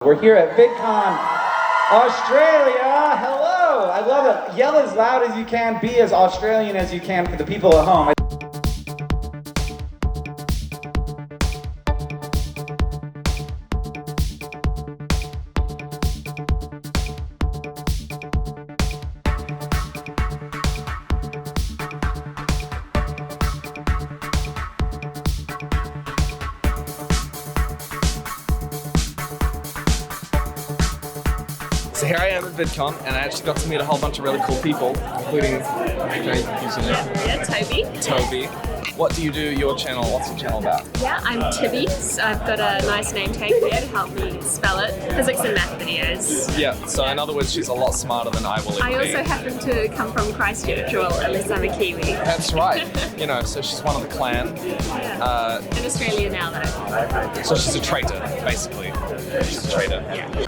We're here at Vidcon, Australia. Hello! I love it. Yell as loud as you can, be as Australian as you can for the people at home. So here I am at Vidcon, and I actually got to meet a whole bunch of really cool people, including Toby. What do you do? Your channel? What's your channel about? Yeah, I'm Tibby. So I've got a nice name tag there to help me spell it. Physics and math videos. Yeah. So in other words, she's a lot smarter than I will ever be. I also happen to come from Christchurch, well, unless I'm a Kiwi. That's right. You know, so she's one of the clan. Yeah. In Australia now, though. So she's a traitor, basically. She's a traitor. Yeah.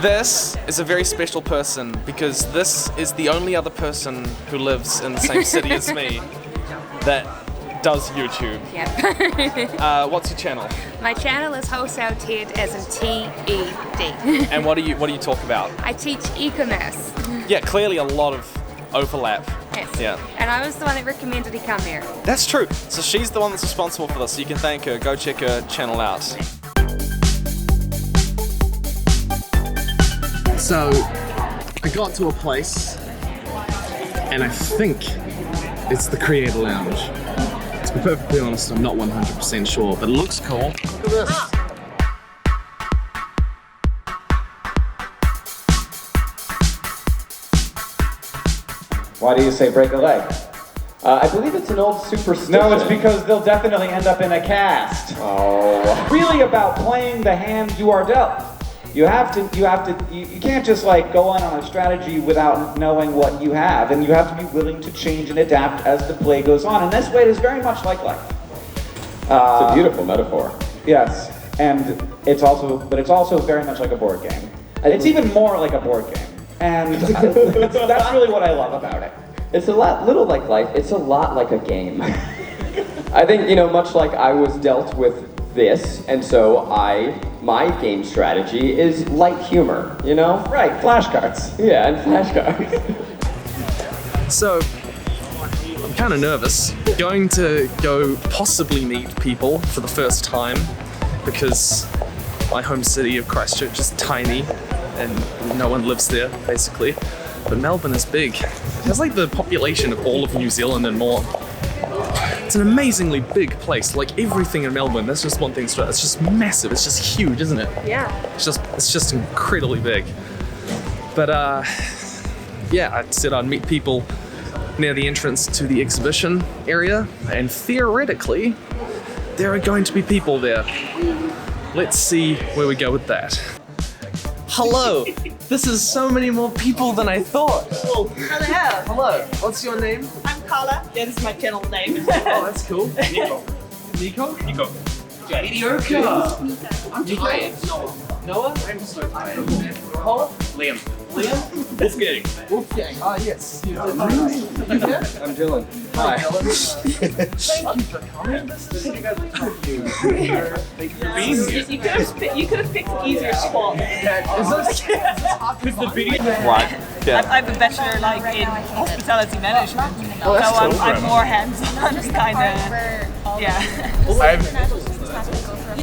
This is a very special person because this is the only other person who lives in the same city as me that does YouTube. Yep. What's your channel? My channel is Wholesale Ted, as in T-E-D. And what do you talk about? I teach e-commerce. Yeah, clearly a lot of overlap. Yes. Yeah. And I was the one that recommended he come here. That's true. So she's the one that's responsible for this. So you can thank her. Go check her channel out. So I got to a place, and I think it's the Creator Lounge. To be perfectly honest, I'm not 100% sure, but it looks cool. Look at this. Why do you say break a leg? I believe it's an old superstition. No, it's because they'll definitely end up in a cast. Oh. Really about playing the hand you are dealt. You can't just like go on a strategy without knowing what you have, and you have to be willing to change and adapt as the play goes on. And this way it is very much like life. It's a beautiful metaphor. Yes, and it's also very much like a board game. It's even more like a board game, and that's really what I love about it. It's a little like life. It's a lot like a game. I think, much like I was dealt with this, and so my game strategy is light humor, Right, flashcards. Yeah, and flashcards. So I'm kind of nervous. Going to go possibly meet people for the first time because my home city of Christchurch is tiny and no one lives there, basically. But Melbourne is big. It has like the population of all of New Zealand and more. It's an amazingly big place. Like everything in Melbourne, that's just one thing straight. It's just massive. It's just huge, isn't it? Yeah. It's just incredibly big. But yeah, I said I'd meet people near the entrance to the exhibition area, and theoretically, there are going to be people there. Let's see where we go with that. Hello. This is so many more people than I thought. Hello. Hello. What's your name? I'm Carla. Yeah, this is my channel name. Oh, that's cool. Nico. Nico? Nico. Mediocre. I'm tired. Noah? I'm so tired. Paula? Liam. Liam? Wolfgang. Wolfgang. Ah, yes. I'm Dylan. Hi. Thank you for coming. You guys are talking. You could have picked an easier spot. Right. Yeah. I'm a bachelor in hospitality management, Oh, that's so cool. I'm more hands-on, kind of. Yeah.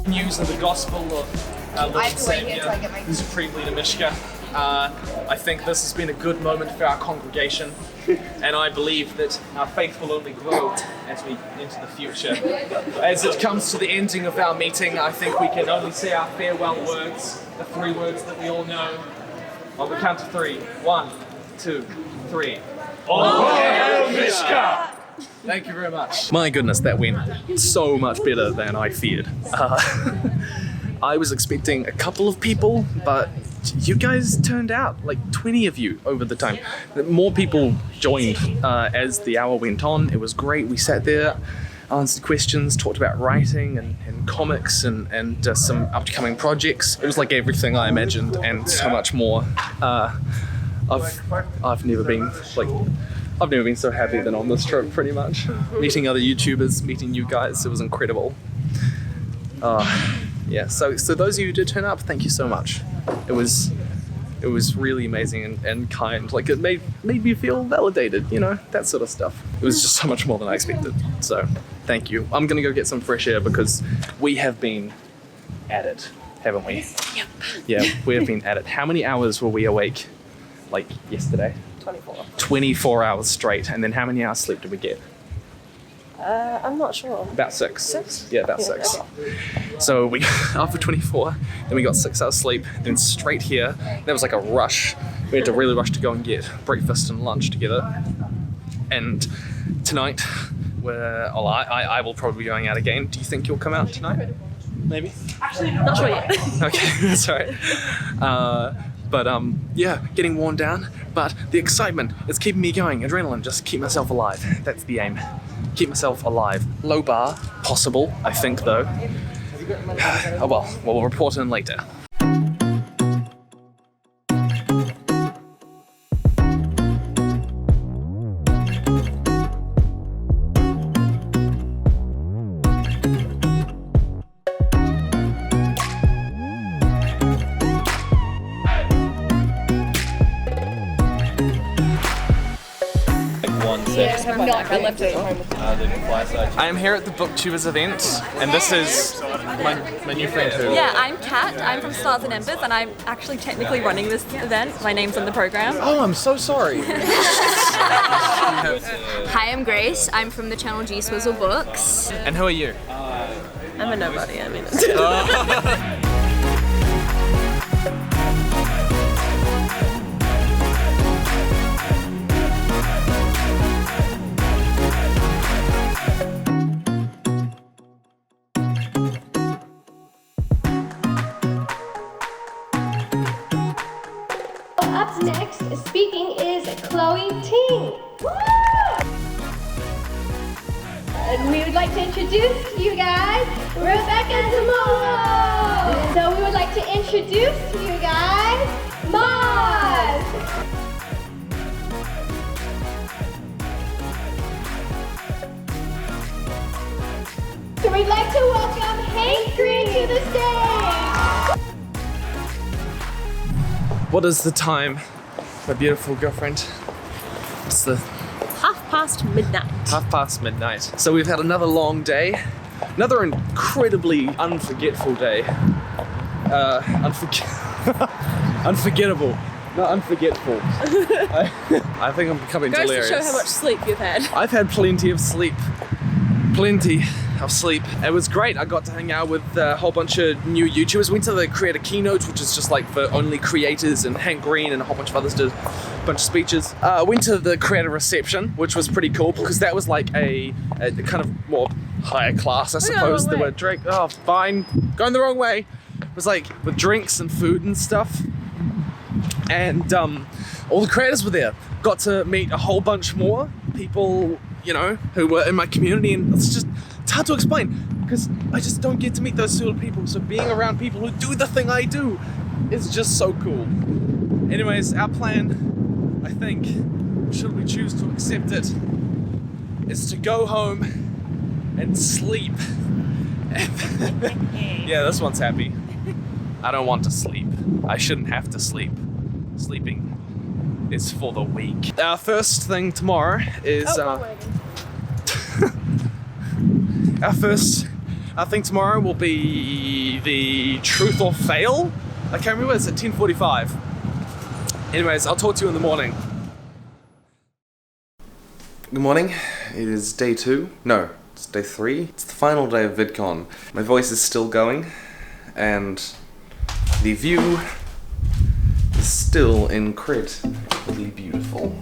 News of the gospel of Lord and Savior, Supreme Leader Mishka. I think this has been a good moment for our congregation, and I believe that our faith will only grow as we enter the future. As it comes to the ending of our meeting, I think we can only say our farewell words, the 3 words that we all know. On the count of 3. 1, 2, 3. Oh, Mishka! Thank you very much. My goodness, that went so much better than I feared. I was expecting a couple of people, but you guys turned out, like 20 of you over the time. More people joined as the hour went on. It was great. We sat there, answered questions, talked about writing and comics and some upcoming projects. It was like everything I imagined and so much more. I've never been so happy than on this trip, pretty much. Meeting other YouTubers, meeting you guys, it was incredible. Yeah, so those of you who did turn up, thank you so much. It was really amazing and kind. Like, it made me feel validated, you know, that sort of stuff. It was just so much more than I expected. So, thank you. I'm gonna go get some fresh air because we have been at it, haven't we? Yep. Yeah, we have been at it. How many hours were we awake, like, yesterday? 24. 24 hours straight. And then how many hours sleep did we get? I'm not sure. About 6. 6? Yeah, about 6. Okay. So we after 24, then we got 6 hours sleep, then straight here. That was like a rush. We had to really rush to go and get breakfast and lunch together. And tonight, I will probably be going out again. Do you think you'll come out tonight? Maybe? Not sure yet. Okay, that's all right. But yeah, getting worn down. But the excitement is keeping me going. Adrenaline, just keep myself alive. That's the aim. Keep myself alive. Low bar, possible, I think though. Oh well, we'll report in later. I am here at the BookTubers event, and this is my new friend who... Yeah, I'm Kat. I'm from Stars and Embers, and I'm actually technically running this event. My name's on the program. Oh, I'm so sorry. Hi, I'm Grace. I'm from the channel G Swizzle Books. And who are you? I'm a nobody, I mean. Up next, speaking is Chloe Ting. And we would like to introduce to you guys Rebecca Zamora. So we would like to introduce to you guys Maz. So we'd like to welcome Hank Green to the stage. What is the time, my beautiful girlfriend? It's the midnight. midnight. So we've had another long day, another incredibly unforgetful day. Unforgettable, not unforgetful. I think I'm becoming delirious. Goes to show how much sleep you've had. I've had plenty of sleep. Plenty of sleep. It was great. I got to hang out with a whole bunch of new YouTubers. Went to the creator keynote, which is just like for only creators, and Hank Green and a whole bunch of others did a bunch of speeches. Went to the creator reception, which was pretty cool because that was like a kind of more higher class, I suppose. There were drinks. Oh, fine. Going the wrong way. It was like with drinks and food and stuff. And all the creators were there. Got to meet a whole bunch more people, you know, who were in my community, and it's hard to explain because I just don't get to meet those sort of people. So being around people who do the thing I do is just so cool. Anyways, our plan, I think, should we choose to accept it, is to go home and sleep. Yeah, this one's happy. I don't want to sleep. I shouldn't have to sleep. Sleeping is for the weak. Our first thing tomorrow is our thing tomorrow will be the truth or fail. I can't remember, it's at 10:45. Anyways, I'll talk to you in the morning. Good morning. It is day 2. No, it's day 3. It's the final day of Vidcon. My voice is still going, and the view is still incredibly beautiful.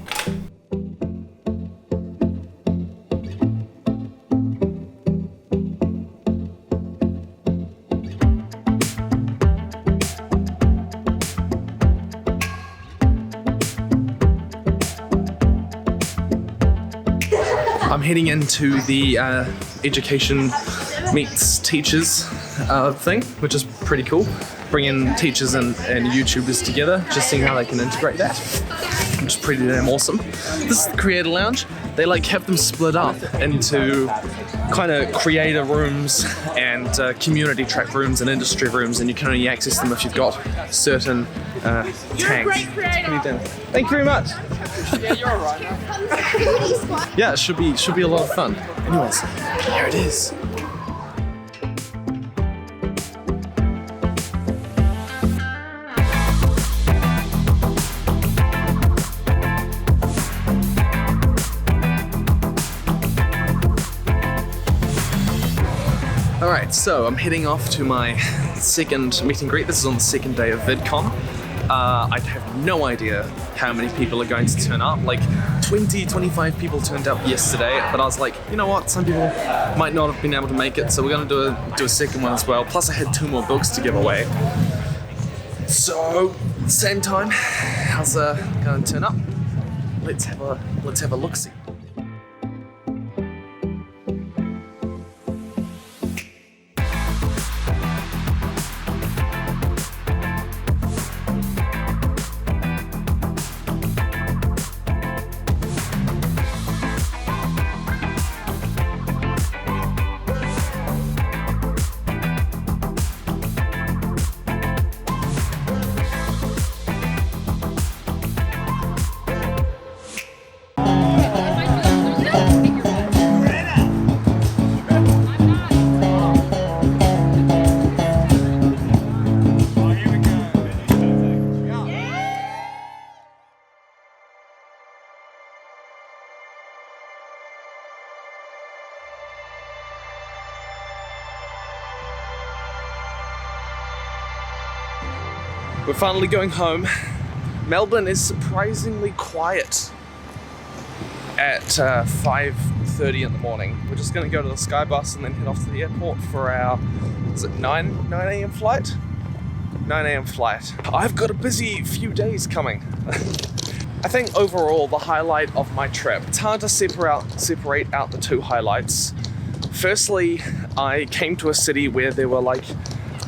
I'm heading into the education meets teachers thing, which is pretty cool. Bringing teachers and YouTubers together, just seeing how they can integrate that. which is pretty damn awesome. This is the Creator Lounge. They like have them split up into kind of creator rooms and community track rooms and industry rooms, and you can only access them if you've got certain tags. Thank you very much. Yeah, you're alright. Yeah, it should be a lot of fun. Anyways, here it is. Alright, so I'm heading off to my second meet and greet. This is on the second day of Vidcon. I have no idea how many people are going to turn up. Like 20, 25 people turned up yesterday, but I was like, you know what, some people might not have been able to make it, so we're gonna do a second one as well. Plus I had 2 more books to give away. So, same time, how's gonna turn up? Let's have a look-see. We're finally going home. Melbourne is surprisingly quiet at 5:30 in the morning. We're just gonna go to the Sky Bus and then head off to the airport for our, is it 9 a.m. flight? 9 a.m. flight. I've got a busy few days coming. I think overall the highlight of my trip, it's hard to separate out the 2 highlights. Firstly, I came to a city where there were like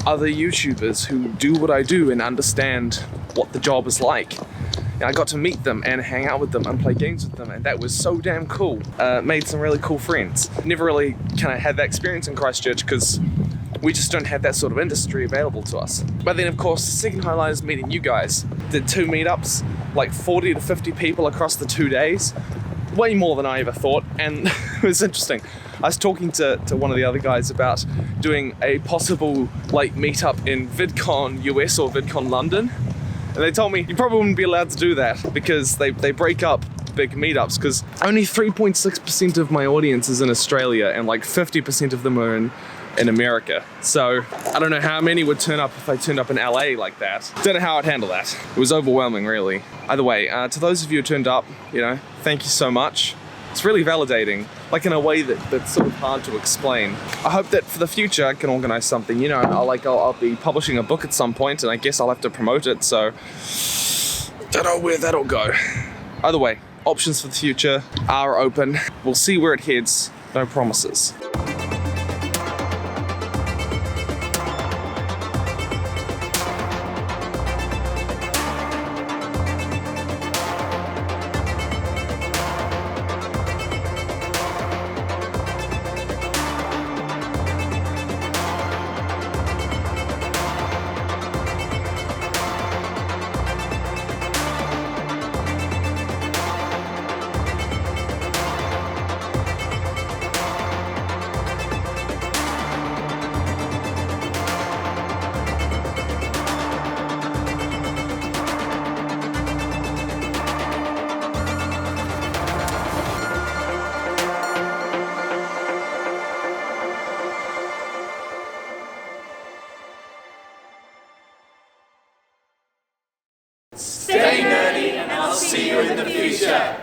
other YouTubers who do what I do and understand what the job is like. And I got to meet them and hang out with them and play games with them, and that was so damn cool. Made some really cool friends. Never really kind of had that experience in Christchurch because we just don't have that sort of industry available to us. But then of course, the second highlight is meeting you guys. Did 2 meetups, like 40 to 50 people across the 2 days. Way more than I ever thought, and it was interesting. I was talking to one of the other guys about doing a possible like meetup in Vidcon US or Vidcon London, and they told me you probably wouldn't be allowed to do that because they break up big meetups, because only 3.6% of my audience is in Australia and like 50% of them are in America. So I don't know how many would turn up if I turned up in LA like that. Don't know how I'd handle that. It was overwhelming, really. Either way, to those of you who turned up, you know, thank you so much. It's really validating, like in a way that's sort of hard to explain. I hope that for the future I can organize something, you know, I'll be publishing a book at some point and I guess I'll have to promote it, so don't know where that'll go. Either way, options for the future are open. We'll see where it heads, no promises. Stay nerdy and I'll see you in the future.